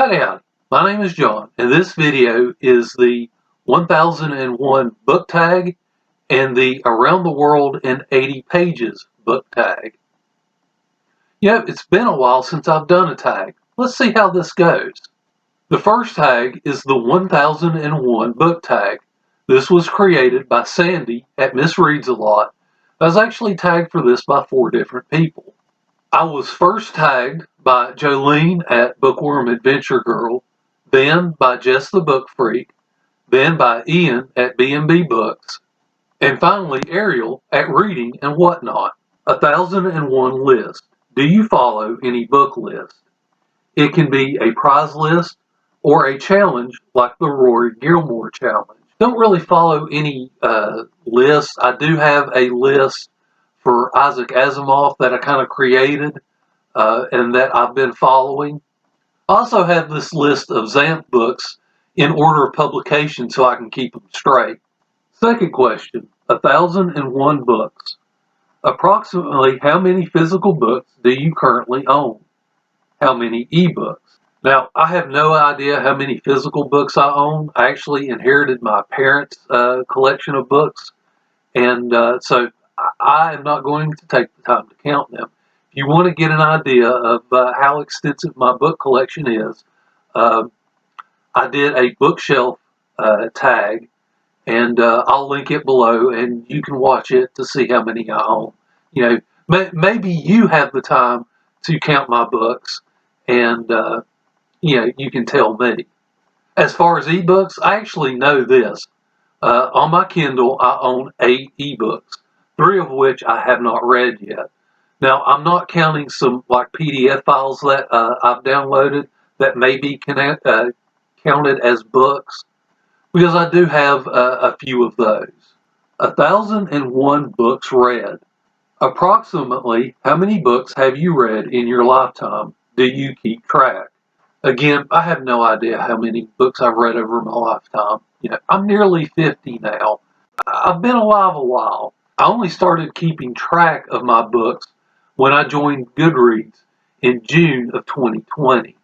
Howdy. My name is John, and this video is the 1001 book tag and the Around the World in 80 Pages book tag. It's been a while since I've done a tag. Let's see how this goes. The first tag is the 1001 book tag. This was created by Sandy at MsReads a lot. I was actually tagged for this by 4 different people. I was first tagged by Jolene at Bookworm Adventure Girl, then by Jess the Book Freak, then by Ian at BNB Books, and finally Ariel at Reading and Whatnot. 1001 list. Do you follow any book list? It can be a prize list or a challenge like the Rory Gilmore challenge. Don't really follow any lists. I do have a list for Isaac Asimov that I kind of created and that I've been following. I also have this list of Zamp books in order of publication so I can keep them straight. Second question, 1001 books. Approximately how many physical books do you currently own? How many ebooks? Now, I have no idea how many physical books I own. I actually inherited my parents' collection of books, and so I am not going to take the time to count them. If you want to get an idea of how extensive my book collection is, I did a bookshelf tag, and I'll link it below, and you can watch it to see how many I own. Maybe you have the time to count my books, and you can tell me. As far as ebooks, I actually know this. On my Kindle, I own 8 ebooks, 3 of which I have not read yet. Now, I'm not counting some like PDF files that I've downloaded that may be counted as books, because I do have a few of those. 1001 books read. Approximately how many books have you read in your lifetime? Do you keep track? Again, I have no idea how many books I've read over my lifetime. I'm nearly 50 now. I've been alive a while. I only started keeping track of my books when I joined Goodreads in June of 2020.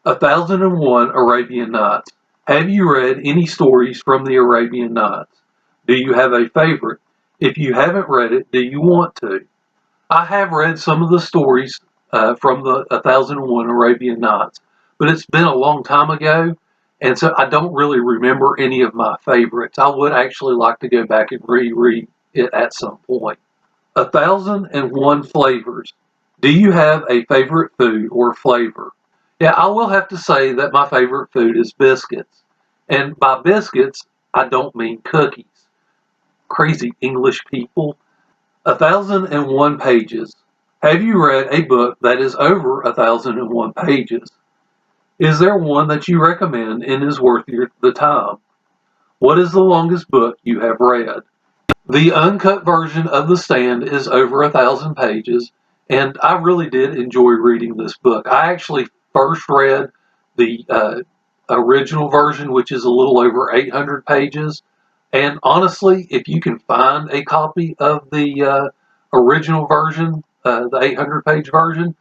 1001 Arabian Nights. Have you read any stories from the Arabian Nights? Do you have a favorite? If you haven't read it, do you want to? I have read some of the stories from the 1001 Arabian Nights, but it's been a long time ago, and so I don't really remember any of my favorites. I would actually like to go back and reread it at some point. 1001 flavors. Do you have a favorite food or flavor? Yeah, I will have to say that my favorite food is biscuits. And by biscuits, I don't mean cookies. Crazy English people. 1001 pages. Have you read a book that is over 1001 pages? Is there one that you recommend and is worth the time? What is the longest book you have read? The uncut version of The Stand is over 1,000 pages, and I really did enjoy reading this book. I actually first read the original version, which is a little over 800 pages, and honestly, if you can find a copy of the original version, the 800-page version,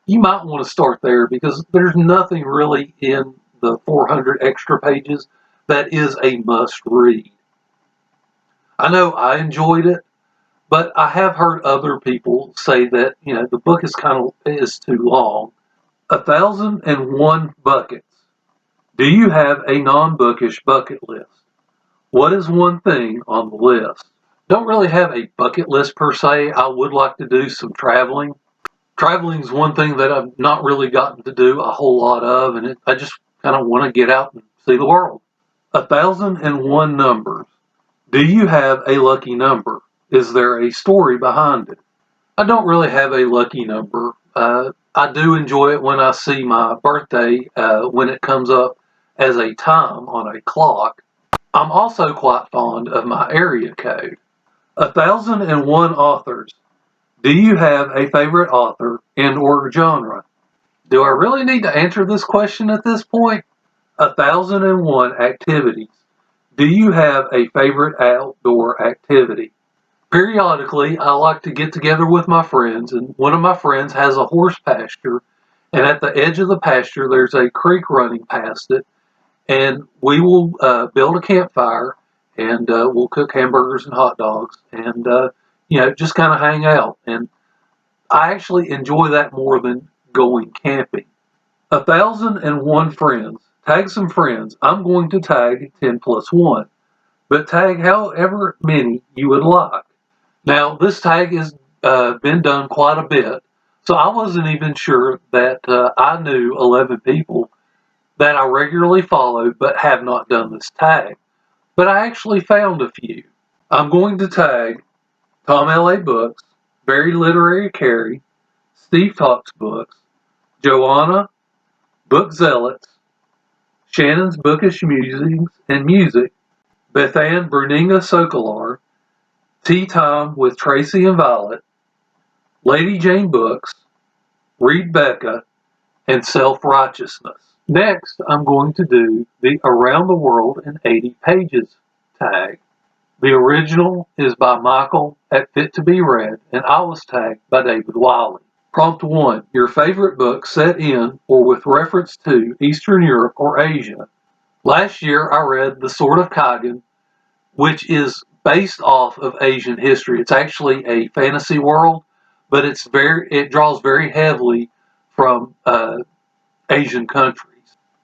you might want to start there, because there's nothing really in the 400 extra pages that is a must-read. I know I enjoyed it, but I have heard other people say that the book is too long. 1001 buckets. Do you have a non-bookish bucket list? What is one thing on the list? Don't really have a bucket list per se. I would like to do some traveling. Traveling is one thing that I've not really gotten to do a whole lot of, and I just kind of want to get out and see the world. 1001 numbers. Do you have a lucky number? Is there a story behind it? I don't really have a lucky number. I do enjoy it when I see my birthday when it comes up as a time on a clock. I'm also quite fond of my area code. 1001 authors. Do you have a favorite author and or genre? Do I really need to answer this question at this point? 1001 activities. Do you have a favorite outdoor activity? Periodically, I like to get together with my friends, and one of my friends has a horse pasture, And at the edge of the pasture, there's a creek running past it. And we will build a campfire, and we'll cook hamburgers and hot dogs, and just kind of hang out. And I actually enjoy that more than going camping. 1,001 friends. Tag some friends. I'm going to tag 10 plus 1, but tag however many you would like. Now, this tag has been done quite a bit, so I wasn't even sure that I knew 11 people that I regularly follow but have not done this tag. But I actually found a few. I'm going to tag Tom L.A. Books, Very Literary Carrie, Steve Talks Books, Joanna, Book Zealots, Shannon's Bookish Musings and Music, Bethann Bruninga Sokolar, Tea Time with Tracy and Violet, Lady Jane Books, Read Becca, and Self-Righteousness. Next, I'm going to do the Around the World in 80 Pages tag. The original is by Michael at Fit to Be Read, and I was tagged by David Wiley. Prompt 1. Your favorite book set in or with reference to Eastern Europe or Asia. Last year I read The Sword of Kaigan, which is based off of Asian history. It's actually a fantasy world, but it draws very heavily from Asian countries.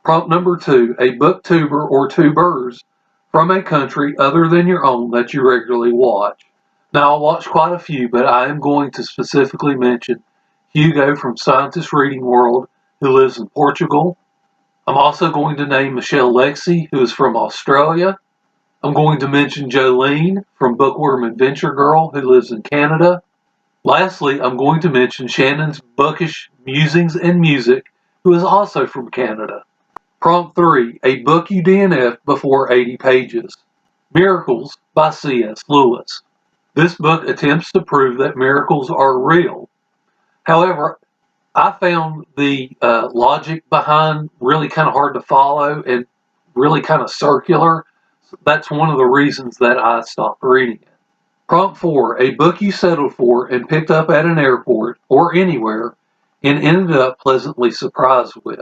Prompt number 2, a booktuber or tubers from a country other than your own that you regularly watch. Now, I watch quite a few, but I am going to specifically mention Hugo from Scientist Reading World, who lives in Portugal. I'm also going to name Michelle Lexie, who is from Australia. I'm going to mention Jolene from Bookworm Adventure Girl, who lives in Canada. Lastly, I'm going to mention Shannon's Bookish Musings and Music, who is also from Canada. Prompt 3, a book you DNF'd before 80 pages. Miracles by C.S. Lewis. This book attempts to prove that miracles are real. However, I found the logic behind really kind of hard to follow and really kind of circular. That's one of the reasons that I stopped reading it. Prompt 4, a book you settled for and picked up at an airport or anywhere and ended up pleasantly surprised with.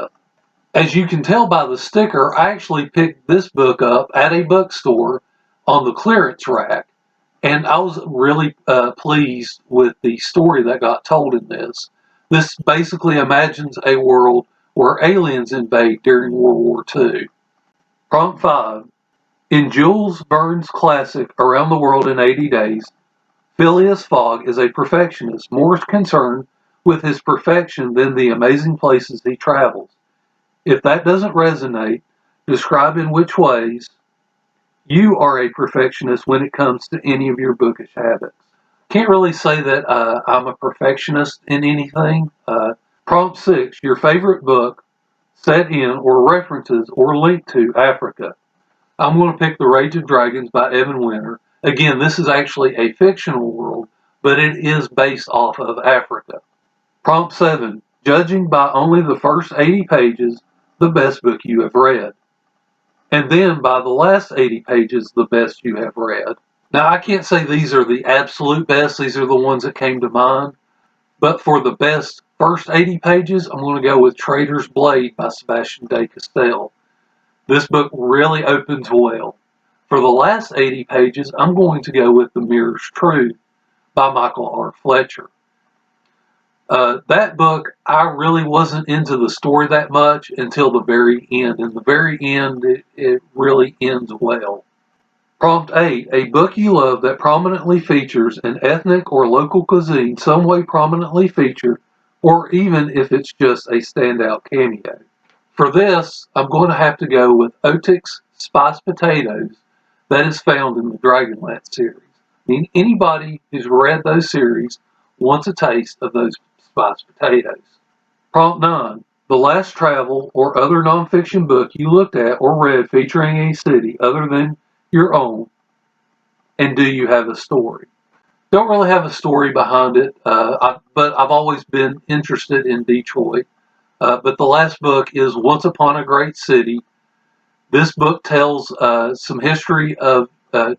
As you can tell by the sticker, I actually picked this book up at a bookstore on the clearance rack, and I was really pleased with the story that got told in this. This basically imagines a world where aliens invade during World War II. Prompt 5. In Jules Verne's classic Around the World in 80 Days, Phileas Fogg is a perfectionist, more concerned with his perfection than the amazing places he travels. If that doesn't resonate, describe in which ways you are a perfectionist when it comes to any of your bookish habits. Can't really say that I'm a perfectionist in anything. Prompt 6, your favorite book set in or references or linked to Africa. I'm going to pick The Rage of Dragons by Evan Winter. Again, this is actually a fictional world, but it is based off of Africa. Prompt 7, judging by only the first 80 pages, the best book you have read. And then by the last 80 pages, the best you have read. Now, I can't say these are the absolute best. These are the ones that came to mind. But for the best first 80 pages, I'm going to go with Traitor's Blade by Sebastian de Castell. This book really opens well. For the last 80 pages, I'm going to go with The Mirror's Truth by Michael R. Fletcher. That book, I really wasn't into the story that much until the very end. In the very end, it really ends well. Prompt 8, a book you love that prominently features an ethnic or local cuisine some way prominently featured, or even if it's just a standout cameo. For this, I'm going to have to go with Otik's Spiced Potatoes that is found in the Dragonlance series. I mean, anybody who's read those series wants a taste of those spiced potatoes. Prompt 9, the last travel or other nonfiction book you looked at or read featuring a city other than your own, and do you have a story? Don't really have a story behind it, but I've always been interested in Detroit. But the last book is Once Upon a Great City. This book tells some history of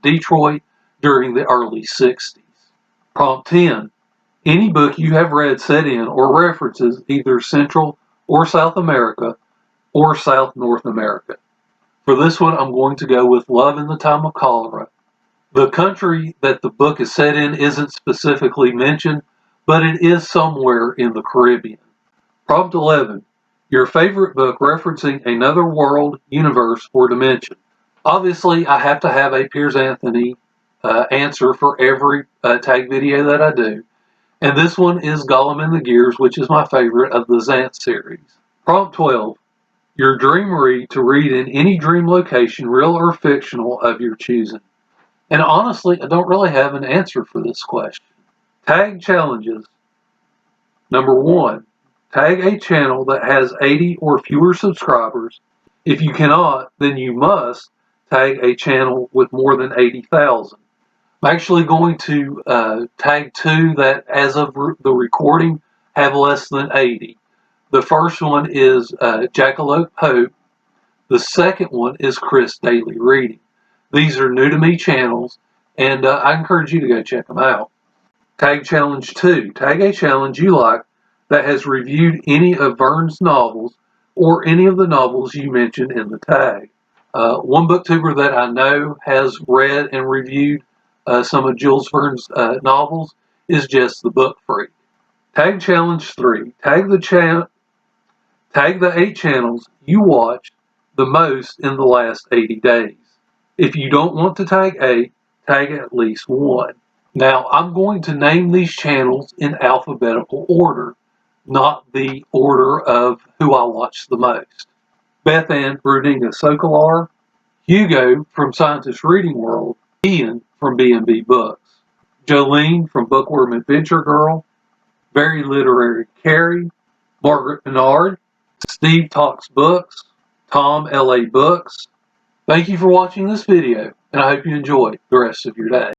Detroit during the early 60s. Prompt 10. Any book you have read set in or references either Central or South America, or South North America. For this one, I'm going to go with Love in the Time of Cholera. The country that the book is set in isn't specifically mentioned, but it is somewhere in the Caribbean. Prompt 11. Your favorite book referencing another world, universe, or dimension. Obviously, I have to have a Piers Anthony answer for every tag video that I do. And this one is Gollum and the Gears, which is my favorite of the Zant series. Prompt 12. Your dream read to read in any dream location, real or fictional, of your choosing. And honestly, I don't really have an answer for this question. Tag challenges. Number 1. Tag a channel that has 80 or fewer subscribers. If you cannot, then you must tag a channel with more than 80,000. I'm actually going to tag 2 that, as of the recording, have less than 80. The first one is Jackalope Pope. The second one is Chris Daily Reading. These are new to me channels, and I encourage you to go check them out. Tag Challenge 2. Tag a challenge you like that has reviewed any of Verne's novels or any of the novels you mentioned in the tag. One booktuber that I know has read and reviewed some of Jules Verne's novels is Jess the Book Freak. Tag Challenge 3. Tag the 8 channels you watched the most in the last 80 days. If you don't want to tag 8, tag at least 1. Now, I'm going to name these channels in alphabetical order, not the order of who I watch the most. Beth Ann Brudinga Sokolar, Hugo from Scientist Reading World, Ian from BNB Books, Jolene from Bookworm Adventure Girl, Very Literary Carrie, Margaret Bernard, Steve Talks Books, Tom LA Books. Thank you for watching this video, and I hope you enjoy the rest of your day.